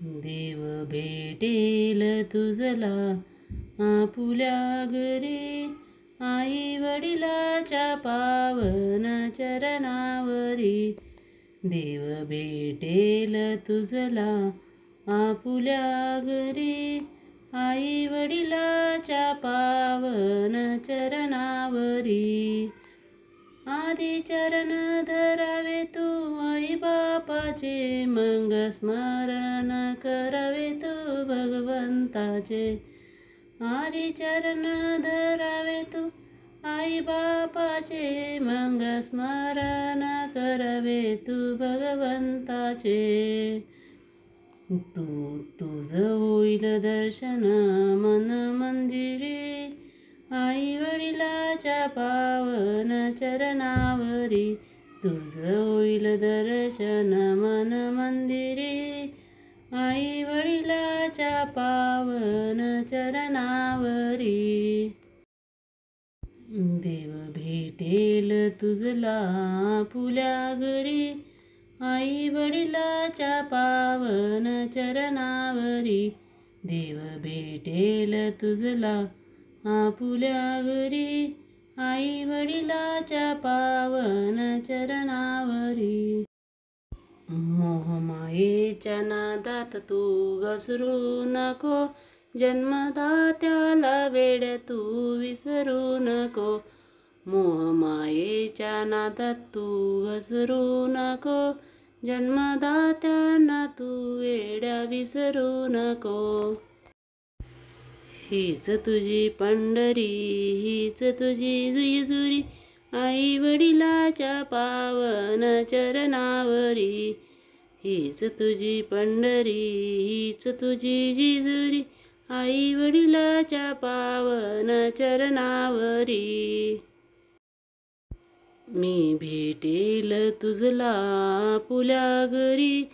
देव भेटेल तुझला आपुल्या घरी, आई वडिलाच्या पावन चरणावरी. देव भेटेल तुझला आपुल्या घरी, आई वडिलाच्या पावन चरणावरी. आधी चरण धरावे तू आई बापाचे, मग स्मरण करावे तू भगवंताचे. आधी चरण धरावे तू आई बापाचे, मग स्मरण करावे तू भगवंताचे. तुझ होईल दर्शन मन मंदिरी, आई वडिलाच्या पावन चरणावरी. तुझ होईल दर्शन मन मंदिरी, आई वडिलाच्या पावन चरणावरी. देव भेटेल तुझला आपुल्या घरी, आई वडिलाच्या पावन चरणावरी. देव भेटेल तुझला आपुल्या घरी, आई वडिलाच्या पावन चरणावरी. मोहमायेच्या नादात तू घसरू नको, जन्मदात्याला वेड तू विसरू नको. मोहमायेच्या नादात तू घसरू नको, जन्मदात्यांना तू वेड्या विसरू नको. हीच तुझी पंढरी, हीच तुझी जेजुरी, आई वडिलाच्या पावन चरणावरी. हीच तुझी पंढरी, हीच तुझी जेजुरी, आई वडिलाच्या पावन चरणावरी. मी भेटेल तुझला आपुल्या घरी,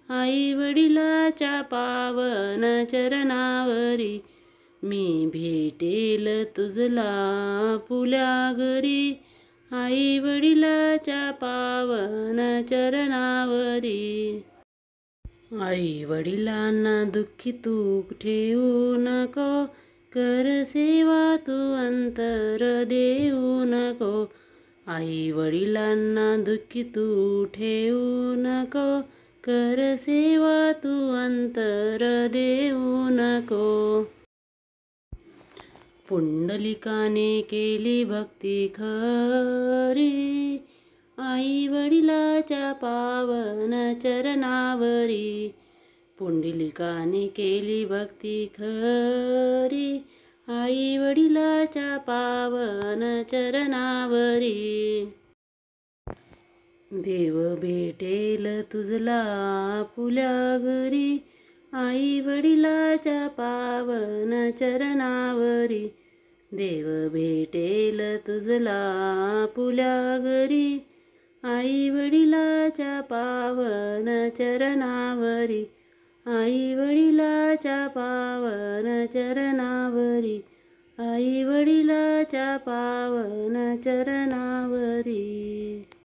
आई वडिलाच्या पावन चरणावरी. मी भेटेल तुझला आपुल्या घरी, आई वडिलाच्या पावन चरणावरी. आई वडिलांना दुःखी तू ठेवू नको, कर सेवा तू अंतर देऊ नको. आई वडिलांना दुःखी तू ठेवू नको, कर सेवा तू अंतर देऊ नको. पुंडलिकाने केली भक्ती खरी, आई वडिलाच्या पावन चरणावरी. पुंडलिकाने केली भक्ती खरी, आई वडिलाच्या पावन चरणावरी. देव भेटेल तुझला आपुल्या घरी, आई वडिलाच्या पावन चरणावरी. देव भेटेल तुझला आपुल्या घरी, आई वडिलाच्या पावन चरणावरी. आई वडिलाच्या पावन चरणावरी, आई वडिलाच्या पावन चरणावरी.